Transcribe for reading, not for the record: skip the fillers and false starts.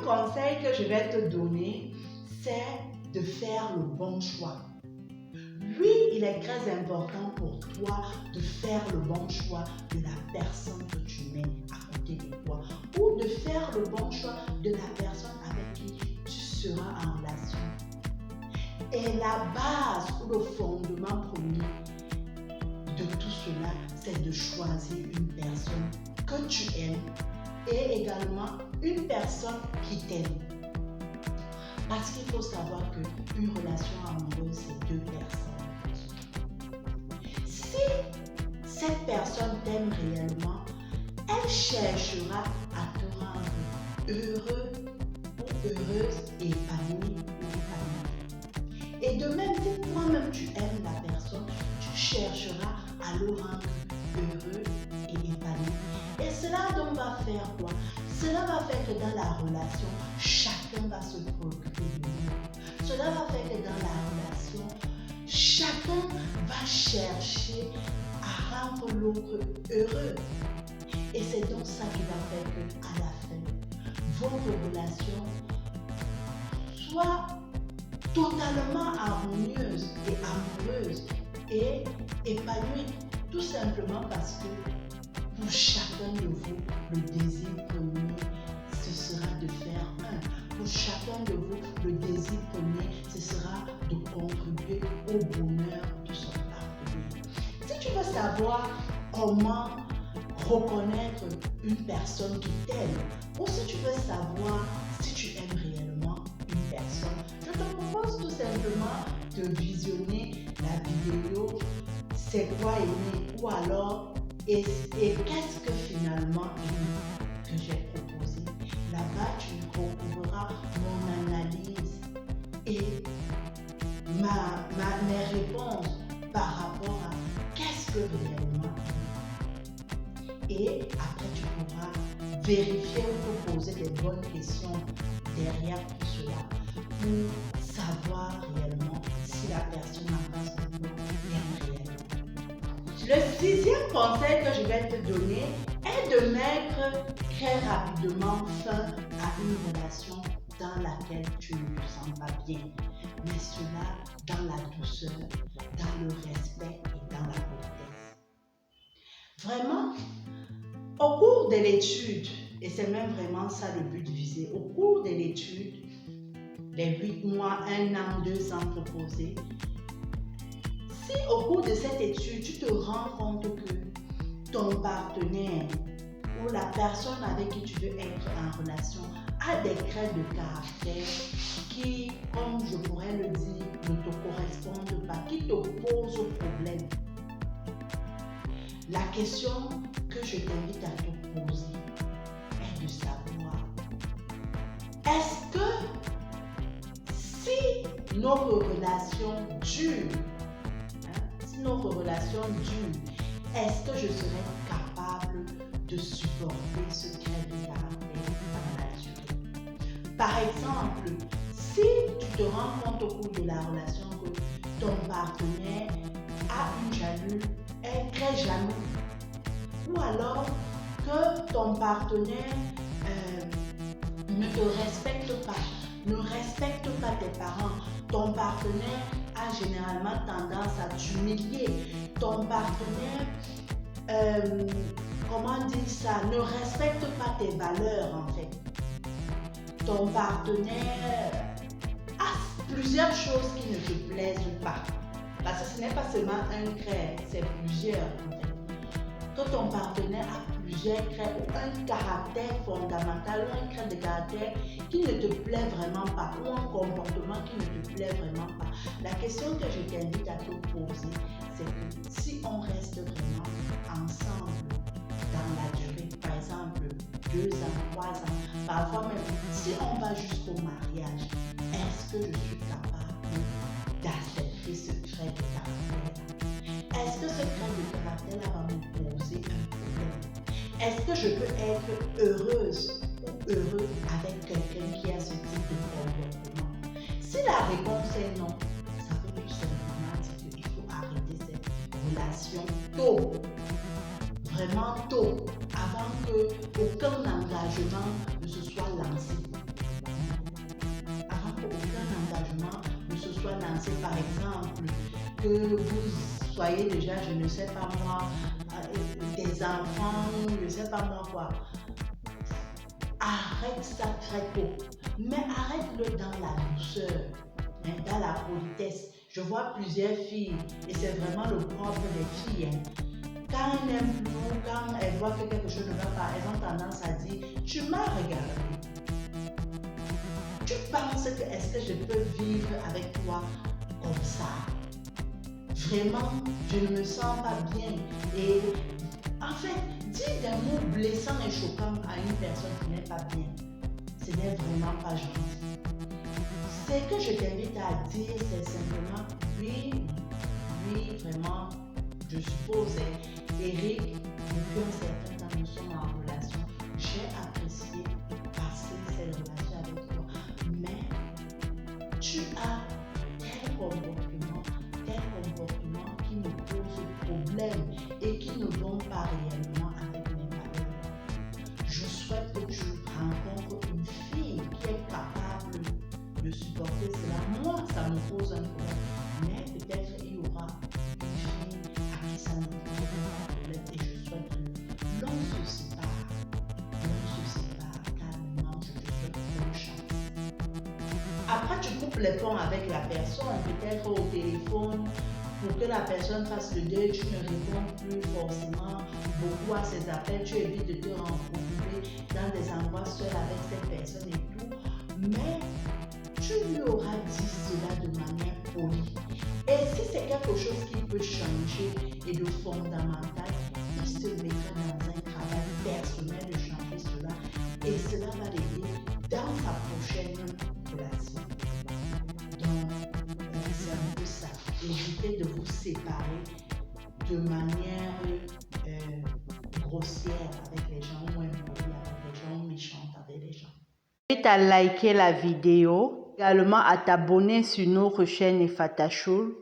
conseil que je vais te donner, c'est de faire le bon choix. Oui, il est très important pour toi de faire le bon choix de la personne que tu mets à côté de toi ou de faire le bon choix de la personne avec qui tu seras en relation. Et la base ou le fondement premier de tout cela, c'est de choisir une personne que tu aimes et également une personne qui t'aime. Parce qu'il faut savoir qu'une relation amoureuse, c'est deux personnes. Si cette personne t'aime réellement, elle cherchera à te rendre heureux ou heureuse, épanoui ou épanoui. Et de même, si toi-même tu aimes la personne, tu chercheras à le rendre heureux et épanoui. Et cela donc va faire quoi? Cela va faire que dans la relation, chacun va se préoccuper de lui. Cela va faire que dans la relation, chacun va chercher à rendre l'autre heureux. Et c'est donc ça qui va faire qu'à la fin, votre relation soit totalement harmonieuse et amoureuse et épanouie. Tout simplement parce que pour chacun de vous, le désir premier, ce sera de faire un. Pour chacun de vous, le désir premier, ce sera de contribuer au bonheur de son partenaire. Si tu veux savoir comment reconnaître une personne qui t'aime, ou si tu veux savoir si tu aimes réellement une personne, je te propose tout simplement de visionner la vidéo C'est quoi aimer ou alors et qu'est-ce que finalement aimer que j'ai proposé. Là-bas, tu retrouveras mon analyse et mes réponses par rapport à qu'est-ce que réellement aimer. Et après, tu pourras vérifier ou te poser des bonnes questions derrière tout cela pour savoir réellement si la personne en face de toi aime réellement. Le sixième conseil que je vais te donner est de mettre très rapidement fin à une relation dans laquelle tu ne te sens pas bien. Mais cela dans la douceur, dans le respect et dans la politesse. Vraiment, au cours de l'étude, et c'est même vraiment ça le but visé, au cours de l'étude, les 8 mois, 1 an, 2 ans proposés, si au cours de cette étude, tu te rends compte que ton partenaire ou la personne avec qui tu veux être en relation a des traits de caractère qui, comme je pourrais le dire, ne te correspondent pas, qui te posent problème, la question que je t'invite à te poser est de savoir, est-ce que si notre relation dure, est-ce que je serais capable de supporter ce trait de caractère dans la durée? Par exemple, si tu te rends compte au cours de la relation que ton partenaire est très jaloux, ou alors que ton partenaire ne te respecte pas tes parents, ton partenaire a généralement tendance à t'humilier, ton partenaire, ne respecte pas tes valeurs en fait. Ton partenaire a plusieurs choses qui ne te plaisent pas. Parce que ce n'est pas seulement un trait, c'est plusieurs en fait. Que ton partenaire a plusieurs traits ou un caractère fondamental ou un trait de caractère qui ne te plaît vraiment pas ou un comportement qui ne te plaît vraiment pas. La question que je t'invite à te poser, c'est que si on reste vraiment ensemble dans la durée, par exemple 2 ans, 3 ans, parfois même si on va jusqu'au mariage, est-ce que je suis capable d'accepter ce trait de caractère? Est-ce que ce trait de caractère va me poser un problème? Est-ce que je peux être heureuse ou heureux avec quelqu'un qui a ce type de comportement? Si la réponse est non, ça veut tout simplement dire qu'il faut arrêter cette relation tôt, vraiment tôt, avant qu'aucun engagement ne se soit lancé. messagement ne se soit lancé, par exemple, que vous soyez déjà, je ne sais pas moi, des enfants, je ne sais pas moi quoi. Arrête ça très tôt, mais arrête-le dans la douceur, hein, dans la politesse. Je vois plusieurs filles, et c'est vraiment le propre des filles. Hein. Quand elles n'aiment plus, quand elles voient que quelque chose ne va pas, elles ont tendance à dire, tu m'as regardé. Tu penses que est-ce que je peux vivre avec toi comme ça? Vraiment, je ne me sens pas bien. Et en fait, dire des mots blessants et choquants à une personne qui n'est pas bien, ce n'est vraiment pas gentil. Ce que je t'invite à dire, c'est simplement, oui, vraiment, je suppose, Eric, depuis un certain temps, nous sommes en relation. J'ai apprécié passer cette relation avec toi, mais tu as tel comportement qui me pose problème et qui ne vont pas réellement avec mes valeurs. Je souhaite que tu rencontres une fille qui est capable de supporter cela. Moi, ça me pose un problème, mais peut-être il y aura une fille à qui ça ne pose pas de problème et je souhaite que l'on se sépare calmement, je te souhaite bonne chance. Après, tu coupes les ponts avec la personne, peut-être au téléphone, pour que la personne fasse le deuil, tu ne réponds plus forcément beaucoup à ses appels, tu évites de te retrouver dans des endroits seuls avec cette personne et tout, mais tu lui auras dit cela de manière polie. Et si c'est quelque chose qui peut changer et de fondamental, il se mettra dans un travail personnel de changer cela et cela va l'aider dans sa prochaine relation. Donc, c'est un peu ça. Évitez de vous séparer de manière grossière avec les gens ou impolie avec les gens ou méchante avec les gens. Je t'invite à liker la vidéo, également à t'abonner sur notre chaîne Fatashul